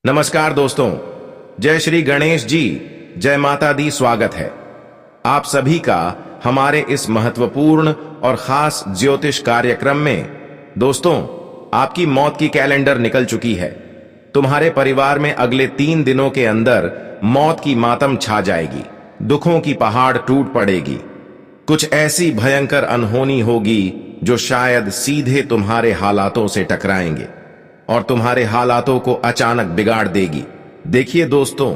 नमस्कार दोस्तों, जय श्री गणेश जी, जय माता दी। स्वागत है आप सभी का हमारे इस महत्वपूर्ण और खास ज्योतिष कार्यक्रम में। दोस्तों, आपकी मौत की कैलेंडर निकल चुकी है। तुम्हारे परिवार में अगले 3 दिनों के अंदर मौत की मातम छा जाएगी, दुखों की पहाड़ टूट पड़ेगी। कुछ ऐसी भयंकर अनहोनी होगी जो शायद सीधे तुम्हारे हालातों से टकराएंगे और तुम्हारे हालातों को अचानक बिगाड़ देगी। देखिए दोस्तों,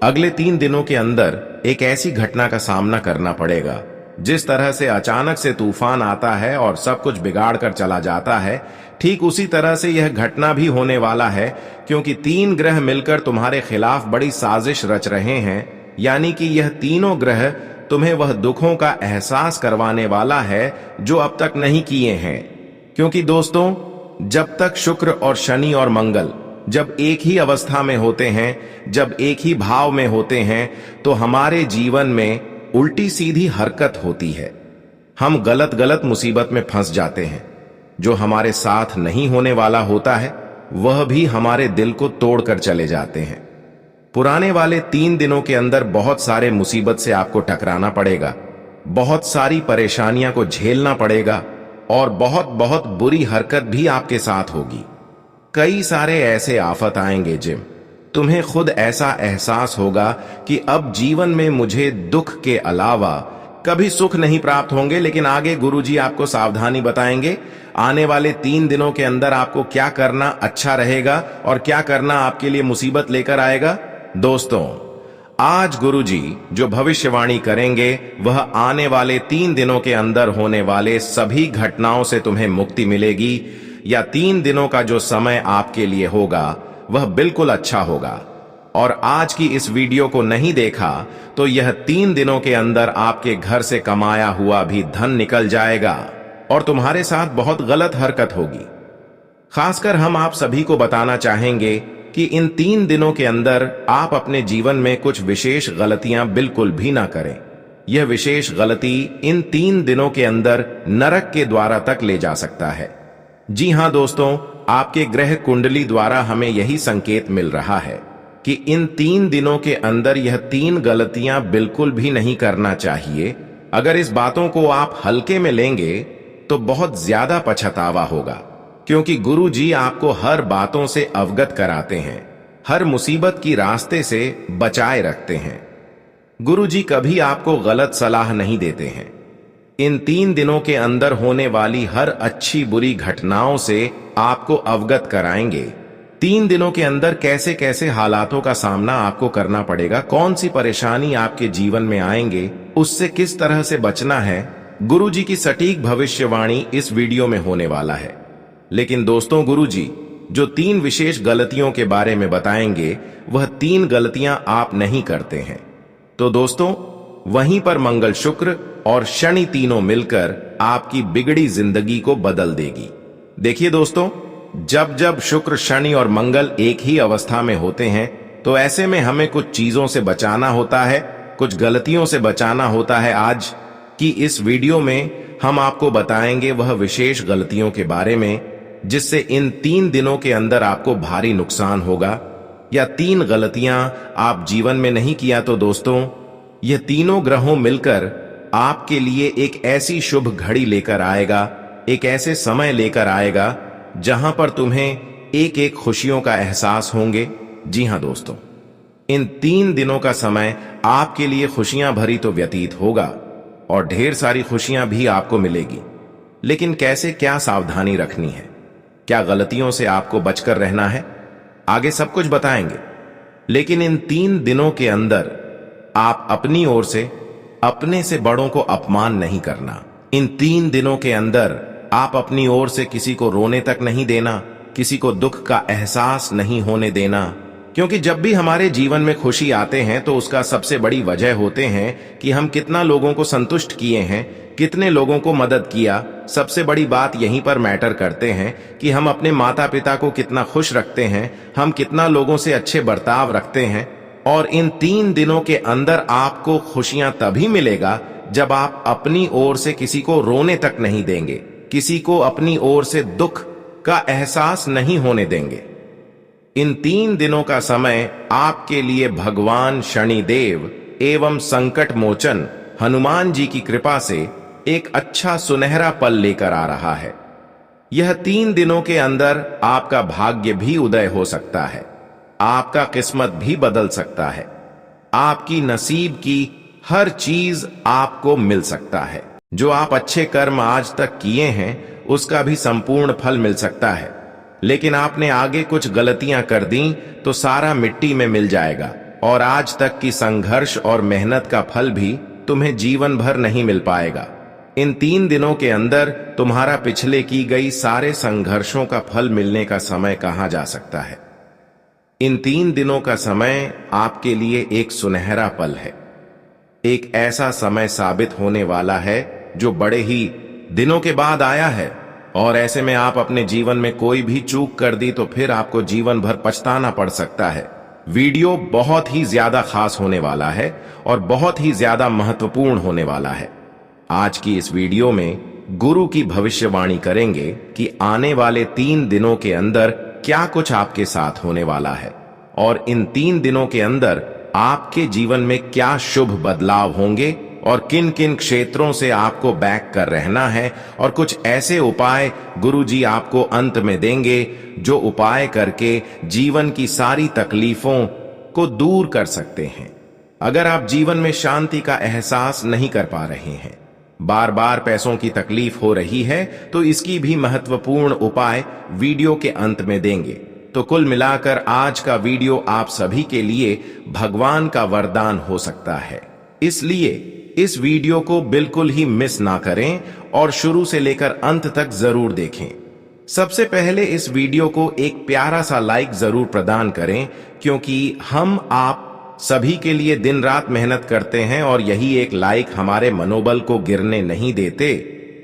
अगले 3 दिनों के अंदर एक ऐसी घटना का सामना करना पड़ेगा। जिस तरह से अचानक से तूफान आता है और सब कुछ बिगाड़ कर चला जाता है, ठीक उसी तरह से यह घटना भी होने वाला है, क्योंकि 3 ग्रह मिलकर तुम्हारे खिलाफ बड़ी साजिश रच रहे हैं। यानी कि यह तीनों ग्रह तुम्हें वह दुखों का एहसास करवाने वाला है जो अब तक नहीं किए हैं। क्योंकि दोस्तों, जब तक शुक्र और शनि और मंगल जब एक ही अवस्था में होते हैं, जब एक ही भाव में होते हैं, तो हमारे जीवन में उल्टी सीधी हरकत होती है। हम गलत गलत मुसीबत में फंस जाते हैं। जो हमारे साथ नहीं होने वाला होता है, वह भी हमारे दिल को तोड़कर चले जाते हैं। पुराने वाले 3 दिनों के अंदर बहुत सारे मुसीबत से आपको टकराना पड़ेगा, बहुत सारी परेशानियां को झेलना पड़ेगा और बहुत बहुत बुरी हरकत भी आपके साथ होगी। कई सारे ऐसे आफत आएंगे जिम तुम्हें खुद ऐसा एहसास होगा कि अब जीवन में मुझे दुख के अलावा कभी सुख नहीं प्राप्त होंगे। लेकिन आगे गुरुजी आपको सावधानी बताएंगे आने वाले 3 दिनों के अंदर आपको क्या करना अच्छा रहेगा और क्या करना आपके लिए मुसीबत लेकर आएगा। दोस्तों, आज गुरुजी जो भविष्यवाणी करेंगे वह आने वाले 3 दिनों के अंदर होने वाले सभी घटनाओं से तुम्हें मुक्ति मिलेगी, या 3 दिनों का जो समय आपके लिए होगा वह बिल्कुल अच्छा होगा। और आज की इस वीडियो को नहीं देखा तो यह 3 दिनों के अंदर आपके घर से कमाया हुआ भी धन निकल जाएगा और तुम्हारे साथ बहुत गलत हरकत होगी। खासकर हम आप सभी को बताना चाहेंगे कि इन 3 दिनों के अंदर आप अपने जीवन में कुछ विशेष गलतियां बिल्कुल भी ना करें। यह विशेष गलती इन 3 दिनों के अंदर नरक के द्वारा तक ले जा सकता है। जी हां दोस्तों, आपके ग्रह कुंडली द्वारा हमें यही संकेत मिल रहा है कि इन 3 दिनों के अंदर यह 3 गलतियां बिल्कुल भी नहीं करना चाहिए। अगर इस बातों को आप हल्के में लेंगे तो बहुत ज्यादा पछतावा होगा, क्योंकि गुरु जी आपको हर बातों से अवगत कराते हैं, हर मुसीबत की रास्ते से बचाए रखते हैं। गुरु जी कभी आपको गलत सलाह नहीं देते हैं। इन 3 दिनों के अंदर होने वाली हर अच्छी बुरी घटनाओं से आपको अवगत कराएंगे। 3 दिनों के अंदर कैसे कैसे हालातों का सामना आपको करना पड़ेगा, कौन सी परेशानी आपके जीवन में आएंगे, उससे किस तरह से बचना है। गुरु जी की सटीक भविष्यवाणी इस वीडियो में होने वाला है। लेकिन दोस्तों, गुरुजी जो 3 विशेष गलतियों के बारे में बताएंगे वह 3 गलतियां आप नहीं करते हैं। तो दोस्तों, वहीं पर मंगल, शुक्र और शनि तीनों मिलकर आपकी बिगड़ी जिंदगी को बदल देगी। देखिए दोस्तों, जब जब शुक्र, शनि और मंगल एक ही अवस्था में होते हैं तो ऐसे में हमें कुछ चीजों से बचाना होता है, कुछ गलतियों से बचाना होता है। आज की इस वीडियो में हम आपको बताएंगे वह विशेष गलतियों के बारे में जिससे इन 3 दिनों के अंदर आपको भारी नुकसान होगा, या 3 गलतियां आप जीवन में नहीं किया तो दोस्तों, यह तीनों ग्रहों मिलकर आपके लिए एक ऐसी शुभ घड़ी लेकर आएगा, एक ऐसे समय लेकर आएगा जहां पर तुम्हें एक एक खुशियों का एहसास होंगे। जी हां दोस्तों, इन 3 दिनों का समय आपके लिए खुशियां भरी तो व्यतीत होगा और ढेर सारी खुशियां भी आपको मिलेगी। लेकिन कैसे, क्या सावधानी रखनी है, क्या गलतियों से आपको बचकर रहना है, आगे सब कुछ बताएंगे। लेकिन इन 3 दिनों के अंदर आप अपनी ओर से अपने से बड़ों को अपमान नहीं करना। इन 3 दिनों के अंदर आप अपनी ओर से किसी को रोने तक नहीं देना, किसी को दुख का एहसास नहीं होने देना। क्योंकि जब भी हमारे जीवन में खुशी आते हैं तो उसका सबसे बड़ी वजह होते हैं कि हम कितना लोगों को संतुष्ट किए हैं, कितने लोगों को मदद किया। सबसे बड़ी बात यहीं पर मैटर करते हैं कि हम अपने माता पिता को कितना खुश रखते हैं, हम कितना लोगों से अच्छे बर्ताव रखते हैं। और इन 3 दिनों के अंदर आपको खुशियां तभी मिलेगा जब आप अपनी ओर से किसी को रोने तक नहीं देंगे, किसी को अपनी ओर से दुख का एहसास नहीं होने देंगे। इन 3 दिनों का समय आपके लिए भगवान शनिदेव एवं संकट मोचन हनुमान जी की कृपा से एक अच्छा सुनहरा पल लेकर आ रहा है। यह 3 दिनों के अंदर आपका भाग्य भी उदय हो सकता है, आपका किस्मत भी बदल सकता है, आपकी नसीब की हर चीज आपको मिल सकता है। जो आप अच्छे कर्म आज तक किए हैं उसका भी संपूर्ण फल मिल सकता है, लेकिन आपने आगे कुछ गलतियां कर दी तो सारा मिट्टी में मिल जाएगा और आज तक की संघर्ष और मेहनत का फल भी तुम्हें जीवन भर नहीं मिल पाएगा। इन 3 दिनों के अंदर तुम्हारा पिछले की गई सारे संघर्षों का फल मिलने का समय कहा जा सकता है। इन 3 दिनों का समय आपके लिए एक सुनहरा पल है, एक ऐसा समय साबित होने वाला है जो बड़े ही दिनों के बाद आया है, और ऐसे में आप अपने जीवन में कोई भी चूक कर दी तो फिर आपको जीवन भर पछताना पड़ सकता है। वीडियो बहुत ही ज्यादा खास होने वाला है और बहुत ही ज्यादा महत्वपूर्ण होने वाला है। आज की इस वीडियो में गुरु की भविष्यवाणी करेंगे कि आने वाले 3 दिनों के अंदर क्या कुछ आपके साथ होने वाला है और इन 3 दिनों के अंदर आपके जीवन में क्या शुभ बदलाव होंगे और किन किन क्षेत्रों से आपको बैक कर रहना है, और कुछ ऐसे उपाय गुरुजी आपको अंत में देंगे जो उपाय करके जीवन की सारी तकलीफों को दूर कर सकते हैं। अगर आप जीवन में शांति का एहसास नहीं कर पा रहे हैं, बार बार पैसों की तकलीफ हो रही है, तो इसकी भी महत्वपूर्ण उपाय वीडियो के अंत में देंगे। तो कुल मिलाकर आज का वीडियो आप सभी के लिए भगवान का वरदान हो सकता है, इसलिए इस वीडियो को बिल्कुल ही मिस ना करें और शुरू से लेकर अंत तक जरूर देखें। सबसे पहले इस वीडियो को एक प्यारा सा लाइक जरूर प्रदान करें, क्योंकि हम आप सभी के लिए दिन रात मेहनत करते हैं और यही एक लाइक हमारे मनोबल को गिरने नहीं देते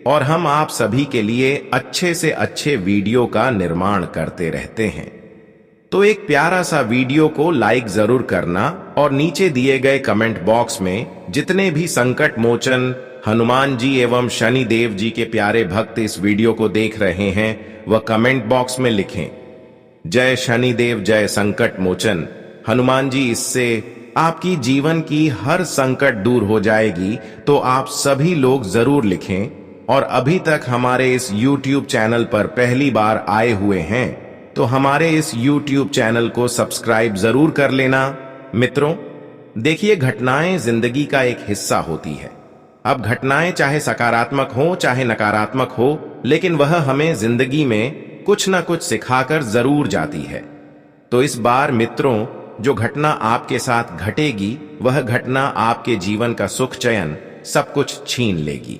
और हम आप सभी के लिए अच्छे से अच्छे वीडियो का निर्माण करते रहते हैं। तो एक प्यारा सा वीडियो को लाइक जरूर करना और नीचे दिए गए कमेंट बॉक्स में जितने भी संकट मोचन हनुमान जी एवं शनि देव जी के प्यारे भक्त इस वीडियो को देख रहे हैं वह कमेंट बॉक्स में लिखें, जय शनिदेव जय संकट मोचन हनुमान जी। इससे आपकी जीवन की हर संकट दूर हो जाएगी। तो आप सभी लोग जरूर लिखें, और अभी तक हमारे इस YouTube चैनल पर पहली बार आए हुए हैं तो हमारे इस YouTube चैनल को सब्सक्राइब जरूर कर लेना। मित्रों, देखिए, घटनाएं जिंदगी का एक हिस्सा होती है। अब घटनाएं चाहे सकारात्मक हो चाहे नकारात्मक हो, लेकिन वह हमें जिंदगी में कुछ ना कुछ सिखाकर जरूर जाती है। तो इस बार मित्रों, जो घटना आपके साथ घटेगी वह घटना आपके जीवन का सुख चयन सब कुछ छीन लेगी।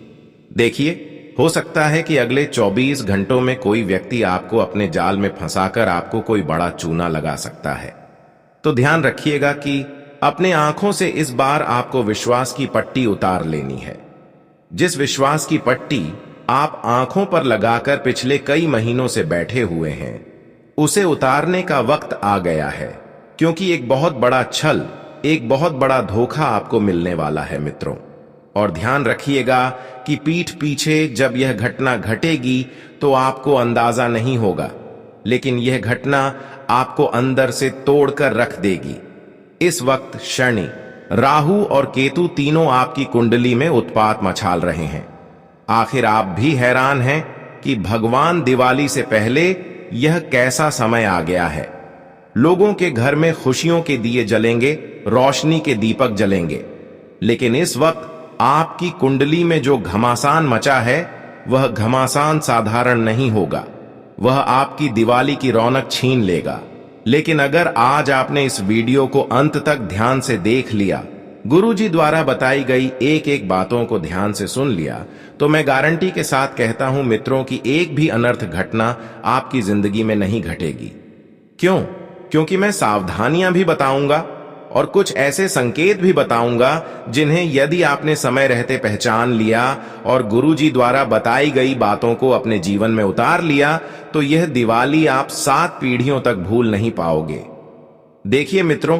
देखिए, हो सकता है कि अगले 24 घंटों में कोई व्यक्ति आपको अपने जाल में फंसाकर आपको कोई बड़ा चूना लगा सकता है। तो ध्यान रखिएगा कि अपने आंखों से इस बार आपको विश्वास की पट्टी उतार लेनी है। जिस विश्वास की पट्टी आप आंखों पर लगाकर पिछले कई महीनों से बैठे हुए हैं, उसे उतारने का वक्त आ गया है, क्योंकि एक बहुत बड़ा छल, एक बहुत बड़ा धोखा आपको मिलने वाला है मित्रों। और ध्यान रखिएगा कि पीठ पीछे जब यह घटना घटेगी तो आपको अंदाजा नहीं होगा, लेकिन यह घटना आपको अंदर से तोड़कर रख देगी। इस वक्त शनि, राहु और केतु तीनों आपकी कुंडली में उत्पात मचाल रहे हैं। आखिर आप भी हैरान हैं कि भगवान दिवाली से पहले यह कैसा समय आ गया है। लोगों के घर में खुशियों के दिए जलेंगे, रोशनी के दीपक जलेंगे, लेकिन इस वक्त आपकी कुंडली में जो घमासान मचा है वह घमासान साधारण नहीं होगा, वह आपकी दिवाली की रौनक छीन लेगा। लेकिन अगर आज आपने इस वीडियो को अंत तक ध्यान से देख लिया, गुरुजी द्वारा बताई गई एक एक बातों को ध्यान से सुन लिया, तो मैं गारंटी के साथ कहता हूं मित्रों कि एक भी अनर्थ घटना आपकी जिंदगी में नहीं घटेगी। क्यों? क्योंकि मैं सावधानियां भी बताऊंगा और कुछ ऐसे संकेत भी बताऊंगा जिन्हें यदि आपने समय रहते पहचान लिया और गुरुजी द्वारा बताई गई बातों को अपने जीवन में उतार लिया तो यह दिवाली आप 7 पीढ़ियों तक भूल नहीं पाओगे। देखिए मित्रों,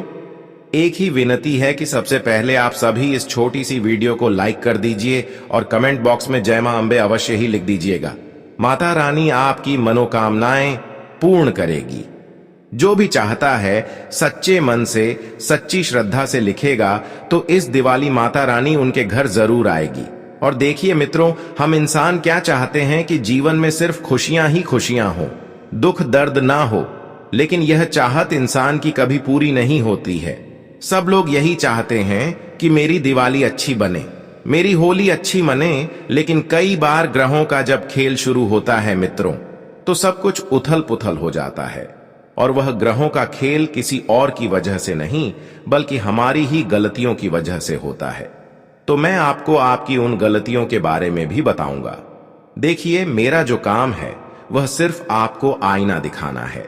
एक ही विनती है कि सबसे पहले आप सभी इस छोटी सी वीडियो को लाइक कर दीजिए और कमेंट बॉक्स में जय मां अंबे अवश्य ही लिख दीजिएगा। माता रानी आपकी मनोकामनाएं पूर्ण करेगी। जो भी चाहता है सच्चे मन से, सच्ची श्रद्धा से लिखेगा तो इस दिवाली माता रानी उनके घर जरूर आएगी। और देखिए मित्रों, हम इंसान क्या चाहते हैं कि जीवन में सिर्फ खुशियां ही खुशियां हो, दुख दर्द ना हो। लेकिन यह चाहत इंसान की कभी पूरी नहीं होती है। सब लोग यही चाहते हैं कि मेरी दिवाली अच्छी बने, मेरी होली अच्छी मने। लेकिन कई बार ग्रहों का जब खेल शुरू होता है मित्रों, तो सब कुछ उथल पुथल हो जाता है। और वह ग्रहों का खेल किसी और की वजह से नहीं, बल्कि हमारी ही गलतियों की वजह से होता है। तो मैं आपको आपकी उन गलतियों के बारे में भी बताऊंगा। देखिए, मेरा जो काम है वह सिर्फ आपको आईना दिखाना है।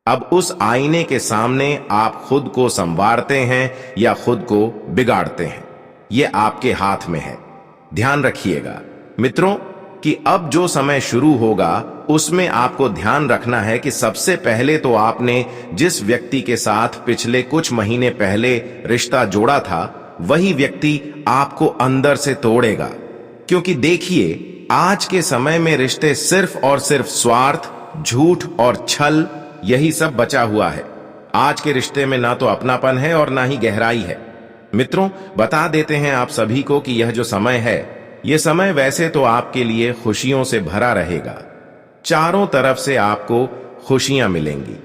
अब उस आईने के सामने आप खुद को संवारते हैं या खुद को बिगाड़ते हैं, ये आपके हाथ में है। ध्यान रखिएगा मित्रों कि अब जो समय शुरू होगा उसमें आपको ध्यान रखना है कि सबसे पहले तो आपने जिस व्यक्ति के साथ पिछले कुछ महीने पहले रिश्ता जोड़ा था, वही व्यक्ति आपको अंदर से तोड़ेगा। क्योंकि देखिए, आज के समय में रिश्ते सिर्फ और सिर्फ स्वार्थ, झूठ और छल, यही सब बचा हुआ है। आज के रिश्ते में ना तो अपनापन है और ना ही गहराई है। मित्रों, बता देते हैं आप सभी को कि यह जो समय है, यह समय वैसे तो आपके लिए खुशियों से भरा रहेगा। चारों तरफ से आपको खुशियां मिलेंगी,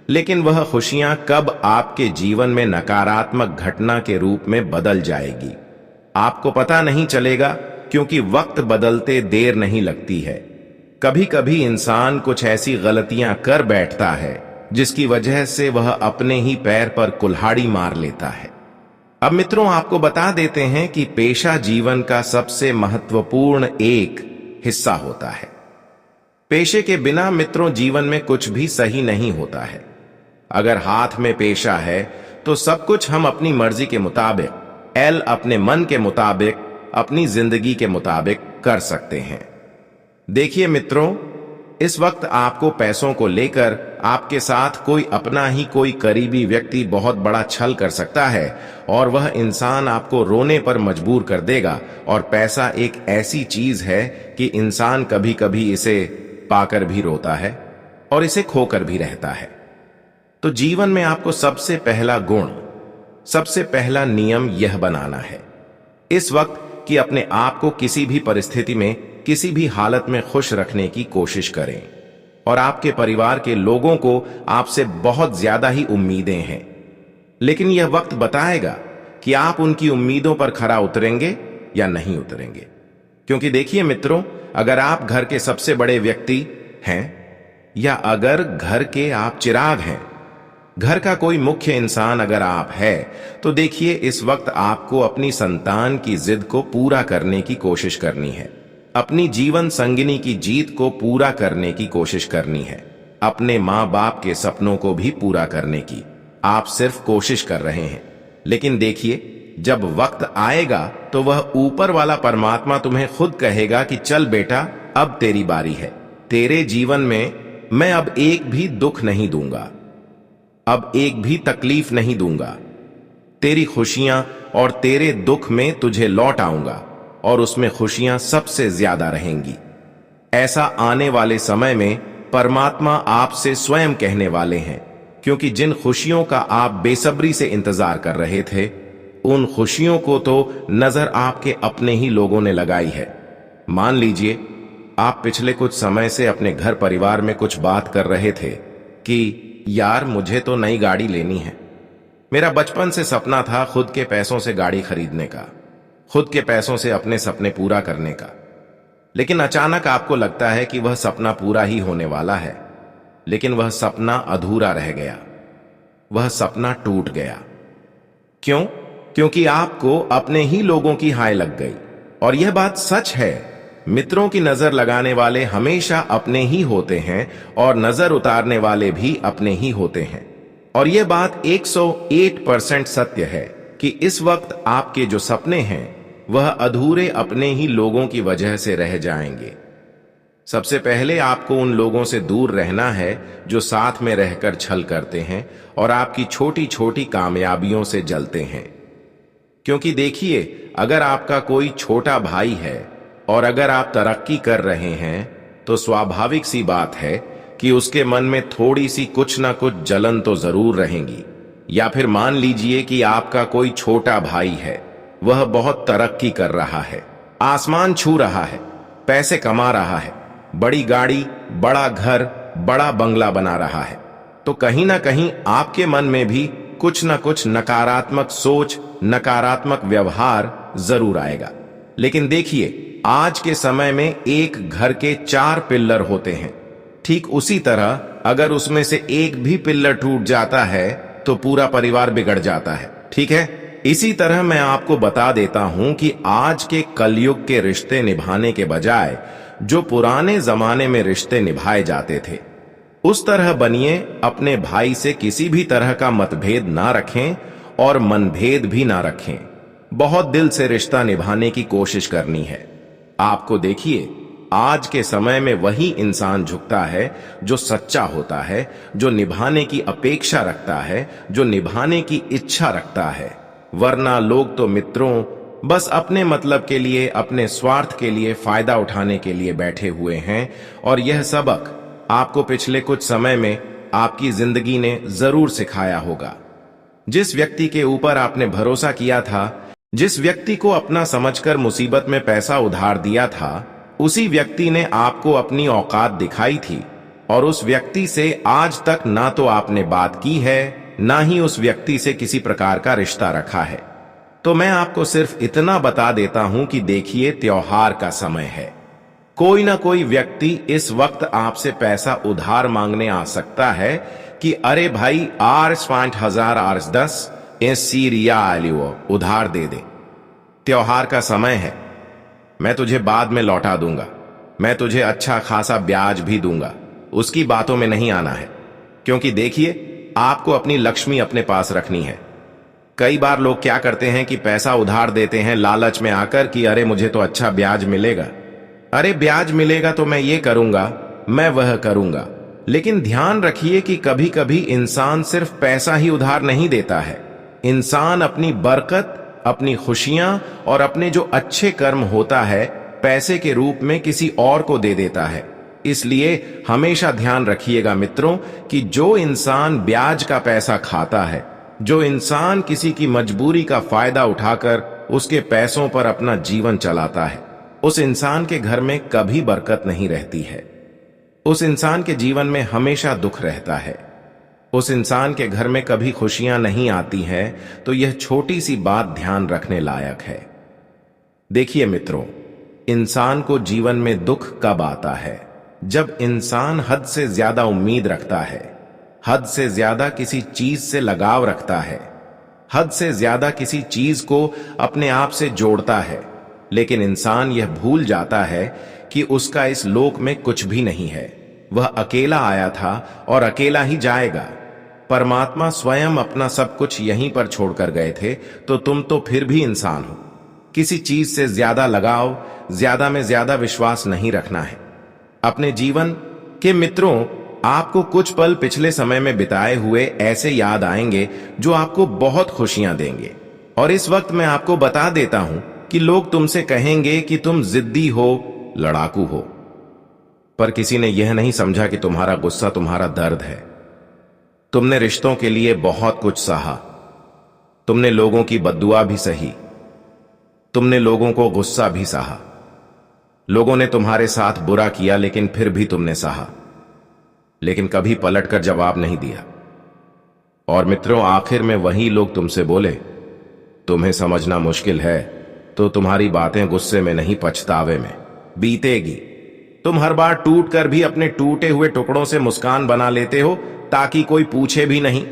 लेकिन वह खुशियां कब आपके जीवन में नकारात्मक घटना के रूप में बदल जाएगी, आपको पता नहीं चलेगा। क्योंकि वक्त बदलते देर नहीं लगती है। कभी कभी इंसान कुछ ऐसी गलतियां कर बैठता है जिसकी वजह से वह अपने ही पैर पर कुल्हाड़ी मार लेता है। अब मित्रों, आपको बता देते हैं कि पेशा जीवन का सबसे महत्वपूर्ण एक हिस्सा होता है। पेशे के बिना मित्रों जीवन में कुछ भी सही नहीं होता है। अगर हाथ में पेशा है तो सब कुछ हम अपनी मर्जी के मुताबिक, अपने मन के मुताबिक, अपनी जिंदगी के मुताबिक कर सकते हैं। देखिए मित्रों, इस वक्त आपको पैसों को लेकर आपके साथ कोई अपना ही कोई करीबी व्यक्ति बहुत बड़ा छल कर सकता है और वह इंसान आपको रोने पर मजबूर कर देगा। और पैसा एक ऐसी चीज है कि इंसान कभी कभी इसे पाकर भी रोता है और इसे खोकर भी रहता है। तो जीवन में आपको सबसे पहला गुण, सबसे पहला नियम यह बनाना है इस वक्त कि अपने आप को किसी भी परिस्थिति में, किसी भी हालत में खुश रखने की कोशिश करें। और आपके परिवार के लोगों को आपसे बहुत ज्यादा ही उम्मीदें हैं, लेकिन यह वक्त बताएगा कि आप उनकी उम्मीदों पर खरा उतरेंगे या नहीं उतरेंगे। क्योंकि देखिए मित्रों, अगर आप घर के सबसे बड़े व्यक्ति हैं या अगर घर के आप चिराग हैं, घर का कोई मुख्य इंसान अगर आप है, तो देखिए इस वक्त आपको अपनी संतान की जिद को पूरा करने की कोशिश करनी है। अपनी जीवन संगिनी की जीत को पूरा करने की कोशिश करनी है। अपने माँ बाप के सपनों को भी पूरा करने की आप सिर्फ कोशिश कर रहे हैं। लेकिन देखिए, जब वक्त आएगा तो वह ऊपर वाला परमात्मा तुम्हें खुद कहेगा कि चल बेटा, अब तेरी बारी है। तेरे जीवन में मैं अब एक भी दुख नहीं दूंगा, अब एक भी तकलीफ नहीं दूंगा। तेरी खुशियां और तेरे दुख में तुझे लौट आऊंगा और उसमें खुशियां सबसे ज्यादा रहेंगी। ऐसा आने वाले समय में परमात्मा आपसे स्वयं कहने वाले हैं, क्योंकि जिन खुशियों का आप बेसब्री से इंतजार कर रहे थे, उन खुशियों को तो नजर आपके अपने ही लोगों ने लगाई है। मान लीजिए, आप पिछले कुछ समय से अपने घर परिवार में कुछ बात कर रहे थे कि यार मुझे तो नई गाड़ी लेनी है, मेरा बचपन से सपना था खुद के पैसों से गाड़ी खरीदने का, खुद के पैसों से अपने सपने पूरा करने का। लेकिन अचानक आपको लगता है कि वह सपना पूरा ही होने वाला है, लेकिन वह सपना अधूरा रह गया, वह सपना टूट गया। क्यों? क्योंकि आपको अपने ही लोगों की हाय लग गई। और यह बात सच है, मित्रों की नजर लगाने वाले हमेशा अपने ही होते हैं और नजर उतारने वाले भी अपने ही होते हैं। और यह बात 101% सत्य है कि इस वक्त आपके जो सपने हैं वह अधूरे अपने ही लोगों की वजह से रह जाएंगे। सबसे पहले आपको उन लोगों से दूर रहना है जो साथ में रहकर छल करते हैं और आपकी छोटी छोटी कामयाबियों से जलते हैं। क्योंकि देखिए, अगर आपका कोई छोटा भाई है और अगर आप तरक्की कर रहे हैं, तो स्वाभाविक सी बात है कि उसके मन में थोड़ी सी कुछ ना कुछ जलन तो जरूर रहेगी। या फिर मान लीजिए कि आपका कोई छोटा भाई है, वह बहुत तरक्की कर रहा है, आसमान छू रहा है, पैसे कमा रहा है, बड़ी गाड़ी, बड़ा घर, बड़ा बंगला बना रहा है, तो कहीं ना कहीं आपके मन में भी कुछ ना कुछ नकारात्मक सोच, नकारात्मक व्यवहार जरूर आएगा। लेकिन देखिए, आज के समय में एक घर के 4 पिल्लर होते हैं। ठीक उसी तरह अगर उसमें से एक भी पिल्लर टूट जाता है तो पूरा परिवार बिगड़ जाता है। ठीक है, इसी तरह मैं आपको बता देता हूं कि आज के कलयुग के रिश्ते निभाने के बजाय जो पुराने जमाने में रिश्ते निभाए जाते थे, उस तरह बनिए। अपने भाई से किसी भी तरह का मतभेद ना रखें और मनभेद भी ना रखें। बहुत दिल से रिश्ता निभाने की कोशिश करनी है। आपको देखिए, आज के समय में वही इंसान झुकता है जो सच्चा होता है, जो निभाने की अपेक्षा रखता है, जो निभाने की इच्छा रखता है। वरना लोग तो मित्रों बस अपने मतलब के लिए, अपने स्वार्थ के लिए, फायदा उठाने के लिए बैठे हुए हैं। और यह सबक आपको पिछले कुछ समय में आपकी जिंदगी ने जरूर सिखाया होगा। जिस व्यक्ति के ऊपर आपने भरोसा किया था, जिस व्यक्ति को अपना समझकर मुसीबत में पैसा उधार दिया था, उसी व्यक्ति ने आपको अपनी औकात दिखाई थी और उस व्यक्ति से आज तक ना तो आपने बात की है, ना ही उस व्यक्ति से किसी प्रकार का रिश्ता रखा है। तो मैं आपको सिर्फ इतना बता देता हूं कि देखिए, त्योहार का समय है। कोई ना कोई व्यक्ति इस वक्त आपसे पैसा उधार मांगने आ सकता है कि अरे भाई, आर्स 5000 आर्स 10 रियाल उधार दे दे, त्योहार का समय है, मैं तुझे बाद में लौटा दूंगा, मैं तुझे अच्छा खासा ब्याज भी दूंगा। उसकी बातों में नहीं आना है, क्योंकि देखिए, आपको अपनी लक्ष्मी अपने पास रखनी है। कई बार लोग क्या करते हैं कि पैसा उधार देते हैं लालच में आकर कि अरे मुझे तो अच्छा ब्याज मिलेगा, अरे ब्याज मिलेगा तो मैं ये करूंगा, मैं वह करूंगा। लेकिन ध्यान रखिए कि कभी कभी इंसान सिर्फ पैसा ही उधार नहीं देता है। इंसान अपनी बरकत, अपनी खुशियां और अपने जो अच्छे कर्म होता है, पैसे के रूप में किसी और को दे देता है। इसलिए हमेशा ध्यान रखिएगा मित्रों कि जो इंसान ब्याज का पैसा खाता है, जो इंसान किसी की मजबूरी का फायदा उठाकर उसके पैसों पर अपना जीवन चलाता है, उस इंसान के घर में कभी बरकत नहीं रहती है। उस इंसान के जीवन में हमेशा दुख रहता है। उस इंसान के घर में कभी खुशियां नहीं आती हैं। तो यह छोटी सी बात ध्यान रखने लायक है। देखिए मित्रों, इंसान को जीवन में दुख कब आता है? जब इंसान हद से ज्यादा उम्मीद रखता है, हद से ज्यादा किसी चीज से लगाव रखता है, हद से ज्यादा किसी चीज को अपने आप से जोड़ता है, लेकिन इंसान यह भूल जाता है कि उसका इस लोक में कुछ भी नहीं है। वह अकेला आया था और अकेला ही जाएगा। परमात्मा स्वयं अपना सब कुछ यहीं पर छोड़कर गए थे, तो तुम तो फिर भी इंसान हो। किसी चीज से ज्यादा लगाव, ज्यादा में ज्यादा विश्वास नहीं रखना है। अपने जीवन के मित्रों, आपको कुछ पल पिछले समय में बिताए हुए ऐसे याद आएंगे जो आपको बहुत खुशियां देंगे। और इस वक्त मैं आपको बता देता हूं कि लोग तुमसे कहेंगे कि तुम जिद्दी हो, लड़ाकू हो, पर किसी ने यह नहीं समझा कि तुम्हारा गुस्सा तुम्हारा दर्द है। तुमने रिश्तों के लिए बहुत कुछ सहा, तुमने लोगों की बद्दुआ भी सही, तुमने लोगों को गुस्सा भी सहा। लोगों ने तुम्हारे साथ बुरा किया, लेकिन फिर भी तुमने सहा, लेकिन कभी पलटकर जवाब नहीं दिया। और मित्रों, आखिर में वही लोग तुमसे बोले, तुम्हें समझना मुश्किल है तो तुम्हारी बातें गुस्से में नहीं पछतावे में बीतेगी। तुम हर बार टूट कर भी अपने टूटे हुए टुकड़ों से मुस्कान बना लेते हो ताकि कोई पूछे भी नहीं।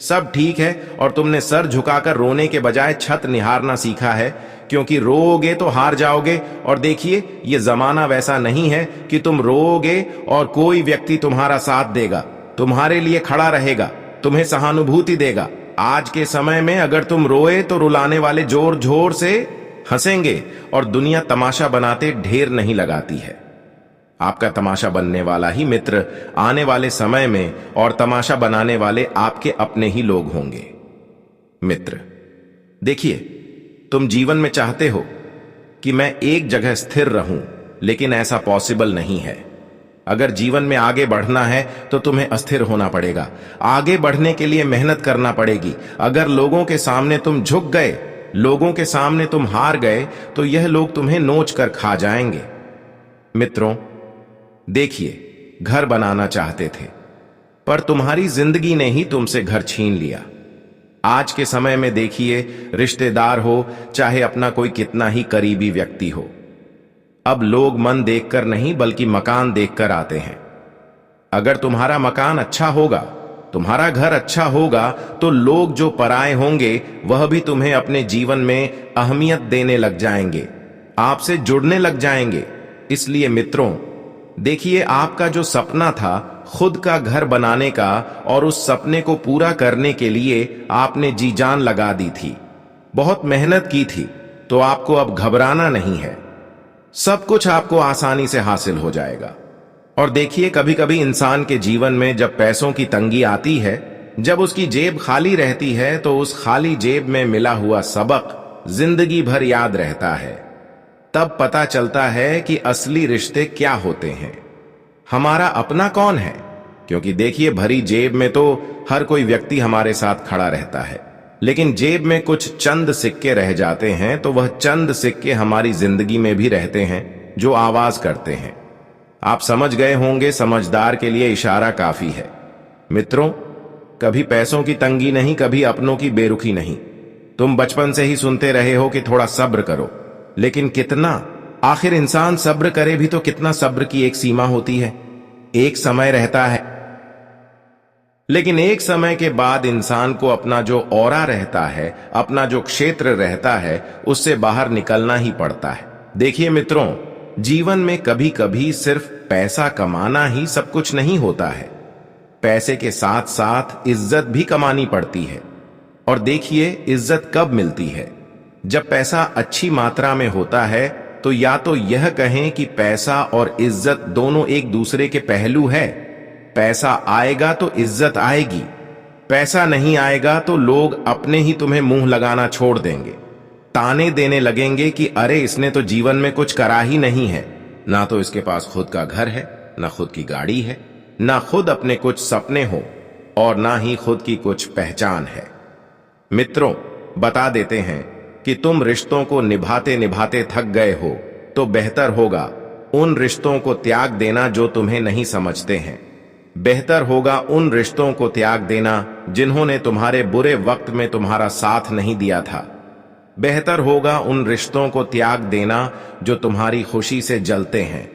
सब ठीक है और तुमने सर झुकाकर रोने के बजाय छत निहारना सीखा है, क्योंकि रोओगे तो हार जाओगे। और देखिए, ये जमाना वैसा नहीं है कि तुम रोओगे और कोई व्यक्ति तुम्हारा साथ देगा, तुम्हारे लिए खड़ा रहेगा, तुम्हें सहानुभूति देगा। आज के समय में अगर तुम रोए तो रुलाने वाले जोर जोर से हंसेंगे और दुनिया तमाशा बनाते ढेर नहीं लगाती है। आपका तमाशा बनने वाला ही मित्र आने वाले समय में, और तमाशा बनाने वाले आपके अपने ही लोग होंगे। मित्र, देखिए, तुम जीवन में चाहते हो कि मैं एक जगह स्थिर रहूं, लेकिन ऐसा पॉसिबल नहीं है। अगर जीवन में आगे बढ़ना है तो तुम्हें अस्थिर होना पड़ेगा। आगे बढ़ने के लिए मेहनत करना पड़ेगी। अगर लोगों के सामने तुम झुक गए, लोगों के सामने तुम हार गए, तो यह लोग तुम्हें नोच कर खा जाएंगे। मित्रों, देखिए, घर बनाना चाहते थे, पर तुम्हारी जिंदगी ने ही तुमसे घर छीन लिया। आज के समय में देखिए, रिश्तेदार हो चाहे अपना कोई कितना ही करीबी व्यक्ति हो, अब लोग मन देखकर नहीं बल्कि मकान देखकर आते हैं। अगर तुम्हारा मकान अच्छा होगा, तुम्हारा घर अच्छा होगा, तो लोग जो पराए होंगे वह भी तुम्हें अपने जीवन में अहमियत देने लग जाएंगे, आपसे जुड़ने लग जाएंगे। इसलिए मित्रों, देखिए, आपका जो सपना था खुद का घर बनाने का, और उस सपने को पूरा करने के लिए आपने जी जान लगा दी थी, बहुत मेहनत की थी, तो आपको अब घबराना नहीं है। सब कुछ आपको आसानी से हासिल हो जाएगा। और देखिए, कभी कभी इंसान के जीवन में जब पैसों की तंगी आती है, जब उसकी जेब खाली रहती है, तो उस खाली जेब में मिला हुआ सबक जिंदगी भर याद रहता है। तब पता चलता है कि असली रिश्ते क्या होते हैं, हमारा अपना कौन है। क्योंकि देखिए, भरी जेब में तो हर कोई व्यक्ति हमारे साथ खड़ा रहता है, लेकिन जेब में कुछ चंद सिक्के रह जाते हैं, तो वह चंद सिक्के हमारी जिंदगी में भी रहते हैं, जो आवाज करते हैं। आप समझ गए होंगे, समझदार के लिए इशारा काफी है। मित्रों, कभी पैसों की तंगी नहीं, कभी अपनों की बेरुखी नहीं। तुम बचपन से ही सुनते रहे हो कि थोड़ा सब्र करो, लेकिन कितना? आखिर इंसान सब्र करे भी तो कितना? सब्र की एक सीमा होती है, एक समय रहता है, लेकिन एक समय के बाद इंसान को अपना जो औरा रहता है, अपना जो क्षेत्र रहता है, उससे बाहर निकलना ही पड़ता है। देखिए मित्रों, जीवन में कभी कभी सिर्फ पैसा कमाना ही सब कुछ नहीं होता है, पैसे के साथ साथ इज्जत भी कमानी पड़ती है। और देखिए, इज्जत कब मिलती है? जब पैसा अच्छी मात्रा में होता है, तो या तो यह कहें कि पैसा और इज्जत दोनों एक दूसरे के पहलू है। पैसा आएगा तो इज्जत आएगी, पैसा नहीं आएगा तो लोग अपने ही तुम्हें मुंह लगाना छोड़ देंगे, ताने देने लगेंगे कि अरे, इसने तो जीवन में कुछ करा ही नहीं है, ना तो इसके पास खुद का घर है, ना खुद की गाड़ी है, ना खुद अपने कुछ सपने हो, और ना ही खुद की कुछ पहचान है। मित्रों, बता देते हैं कि तुम रिश्तों को निभाते निभाते थक गए हो, तो बेहतर होगा उन रिश्तों को त्याग देना जो तुम्हें नहीं समझते हैं। बेहतर होगा उन रिश्तों को त्याग देना जिन्होंने तुम्हारे बुरे वक्त में तुम्हारा साथ नहीं दिया था। बेहतर होगा उन रिश्तों को त्याग देना जो तुम्हारी खुशी से जलते हैं।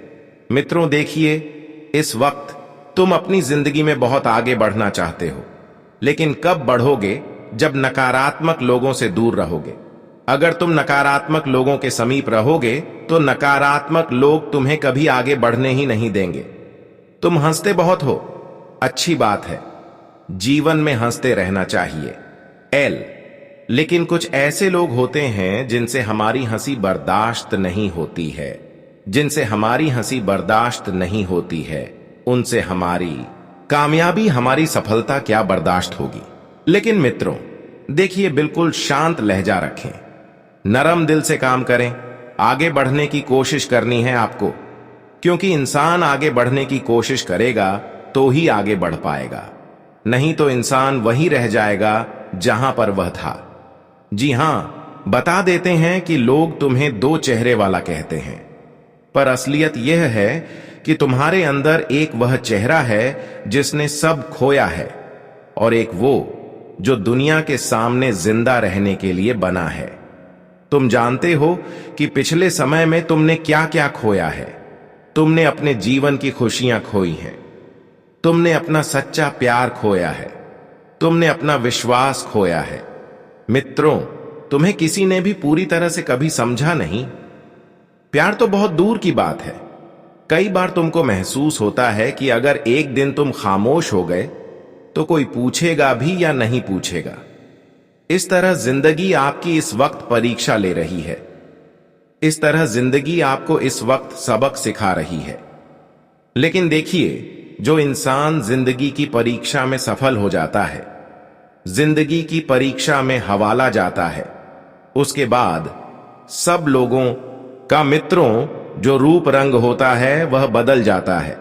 मित्रों, देखिए, इस वक्त तुम अपनी जिंदगी में बहुत आगे बढ़ना चाहते हो, लेकिन कब बढ़ोगे? जब नकारात्मक लोगों से दूर रहोगे। अगर तुम नकारात्मक लोगों के समीप रहोगे, तो नकारात्मक लोग तुम्हें कभी आगे बढ़ने ही नहीं देंगे। तुम हंसते बहुत हो, अच्छी बात है, जीवन में हंसते रहना चाहिए। लेकिन कुछ ऐसे लोग होते हैं जिनसे हमारी हंसी बर्दाश्त नहीं होती है, जिनसे हमारी हंसी बर्दाश्त नहीं होती है, उनसे हमारी कामयाबी, हमारी सफलता क्या बर्दाश्त होगी। लेकिन मित्रों, देखिए, बिल्कुल शांत लहजा रखें, नरम दिल से काम करें। आगे बढ़ने की कोशिश करनी है आपको, क्योंकि इंसान आगे बढ़ने की कोशिश करेगा तो ही आगे बढ़ पाएगा, नहीं तो इंसान वहीं रह जाएगा जहां पर वह था। जी हां, बता देते हैं कि लोग तुम्हें दो चेहरे वाला कहते हैं, पर असलियत यह है कि तुम्हारे अंदर एक वह चेहरा है जिसने सब खोया है, और एक वो जो दुनिया के सामने जिंदा रहने के लिए बना है। तुम जानते हो कि पिछले समय में तुमने क्या क्या खोया है। तुमने अपने जीवन की खुशियां खोई हैं, तुमने अपना सच्चा प्यार खोया है, तुमने अपना विश्वास खोया है। मित्रों, तुम्हें किसी ने भी पूरी तरह से कभी समझा नहीं। प्यार तो बहुत दूर की बात है। कई बार तुमको महसूस होता है कि अगर एक दिन तुम खामोश हो गए तो कोई पूछेगा भी या नहीं पूछेगा। इस तरह जिंदगी आपकी इस वक्त परीक्षा ले रही है। इस तरह जिंदगी आपको इस वक्त सबक सिखा रही है। लेकिन देखिए, जो इंसान जिंदगी की परीक्षा में सफल हो जाता है, जिंदगी की परीक्षा में हवाला जाता है, उसके बाद सब लोगों का, मित्रों, जो रूप रंग होता है वह बदल जाता है।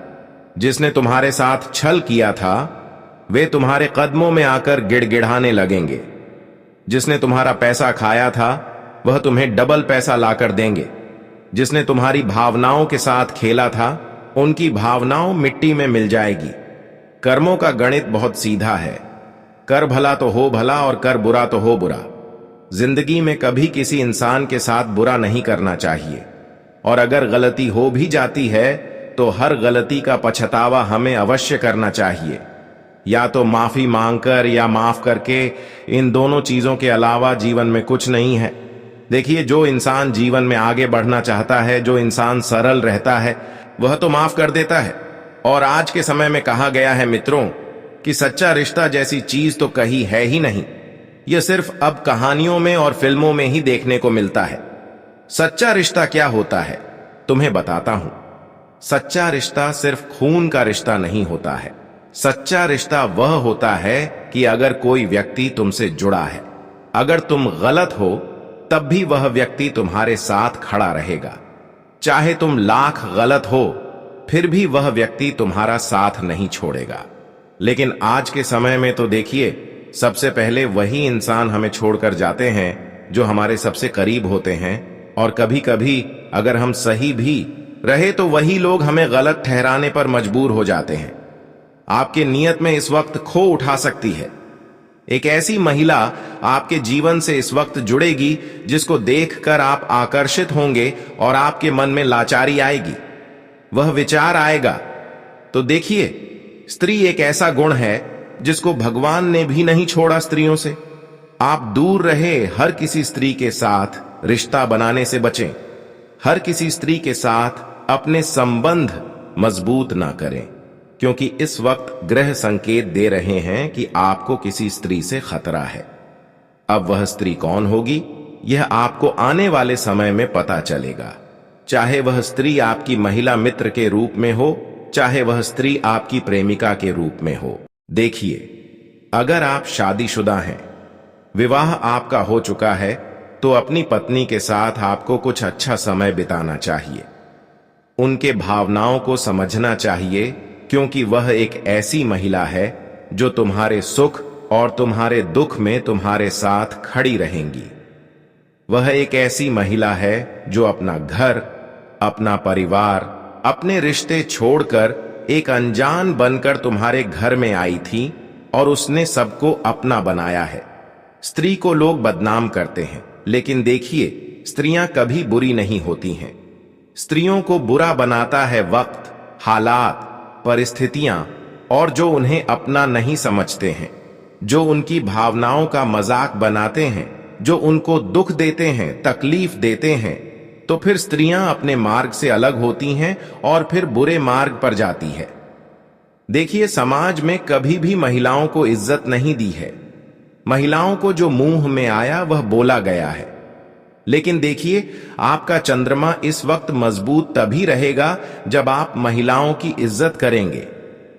जिसने तुम्हारे साथ छल किया था वे तुम्हारे कदमों में आकर गिड़गिड़ाने लगेंगे। जिसने तुम्हारा पैसा खाया था वह तुम्हें डबल पैसा लाकर देंगे। जिसने तुम्हारी भावनाओं के साथ खेला था उनकी भावनाओं मिट्टी में मिल जाएगी। कर्मों का गणित बहुत सीधा है। कर भला तो हो भला और कर बुरा तो हो बुरा। जिंदगी में कभी किसी इंसान के साथ बुरा नहीं करना चाहिए, और अगर गलती हो भी जाती है तो हर गलती का पछतावा हमें अवश्य करना चाहिए, या तो माफी मांगकर या माफ करके। इन दोनों चीजों के अलावा जीवन में कुछ नहीं है। देखिए, जो इंसान जीवन में आगे बढ़ना चाहता है, जो इंसान सरल रहता है, वह तो माफ कर देता है। और आज के समय में कहा गया है मित्रों कि सच्चा रिश्ता जैसी चीज तो कहीं है ही नहीं। यह सिर्फ अब कहानियों में और फिल्मों में ही देखने को मिलता है। सच्चा रिश्ता क्या होता है तुम्हें बताता हूं। सच्चा रिश्ता सिर्फ खून का रिश्ता नहीं होता है। सच्चा रिश्ता वह होता है कि अगर कोई व्यक्ति तुमसे जुड़ा है, अगर तुम गलत हो तब भी वह व्यक्ति तुम्हारे साथ खड़ा रहेगा। चाहे तुम लाख गलत हो फिर भी वह व्यक्ति तुम्हारा साथ नहीं छोड़ेगा। लेकिन आज के समय में तो देखिए, सबसे पहले वही इंसान हमें छोड़कर जाते हैं जो हमारे सबसे करीब होते हैं, और कभी कभी अगर हम सही भी रहे तो वही लोग हमें गलत ठहराने पर मजबूर हो जाते हैं। आपके नियत में इस वक्त खो उठा सकती है। एक ऐसी महिला आपके जीवन से इस वक्त जुड़ेगी जिसको देखकर आप आकर्षित होंगे और आपके मन में लाचारी आएगी, वह विचार आएगा। तो देखिए, स्त्री एक ऐसा गुण है जिसको भगवान ने भी नहीं छोड़ा स्त्रियों से। आप दूर रहे हर किसी स्त्री के साथ रिश्ता बनाने से बचें। हर किसी स्त्री के साथ अपने संबंध मजबूत ना करें, क्योंकि इस वक्त ग्रह संकेत दे रहे हैं कि आपको किसी स्त्री से खतरा है। अब वह स्त्री कौन होगी यह आपको आने वाले समय में पता चलेगा। चाहे वह स्त्री आपकी महिला मित्र के रूप में हो, चाहे वह स्त्री आपकी प्रेमिका के रूप में हो। देखिए, अगर आप शादीशुदा हैं, विवाह आपका हो चुका है, तो अपनी पत्नी के साथ आपको कुछ अच्छा समय बिताना चाहिए। उनके भावनाओं को समझना चाहिए, क्योंकि वह एक ऐसी महिला है जो तुम्हारे सुख और तुम्हारे दुख में तुम्हारे साथ खड़ी रहेंगी। वह एक ऐसी महिला है जो अपना घर, अपना परिवार, अपने रिश्ते छोड़कर एक अनजान बनकर तुम्हारे घर में आई थी और उसने सबको अपना बनाया है। स्त्री को लोग बदनाम करते हैं, लेकिन देखिए, स्त्रियां कभी बुरी नहीं होती हैं। स्त्रियों को बुरा बनाता है वक्त, हालात, परिस्थितियां, और जो उन्हें अपना नहीं समझते हैं, जो उनकी भावनाओं का मजाक बनाते हैं, जो उनको दुख देते हैं, तकलीफ देते हैं। तो फिर स्त्रियां अपने मार्ग से अलग होती हैं और फिर बुरे मार्ग पर जाती है। देखिए, समाज में कभी भी महिलाओं को इज्जत नहीं दी है। महिलाओं को जो मुंह में आया वह बोला गया है। लेकिन देखिए, आपका चंद्रमा इस वक्त मजबूत तभी रहेगा जब आप महिलाओं की इज्जत करेंगे।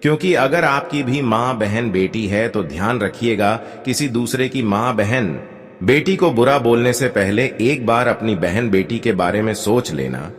क्योंकि अगर आपकी भी मां, बहन, बेटी है तो ध्यान रखिएगा, किसी दूसरे की मां, बहन, बेटी को बुरा बोलने से पहले एक बार अपनी बहन, बेटी के बारे में सोच लेना।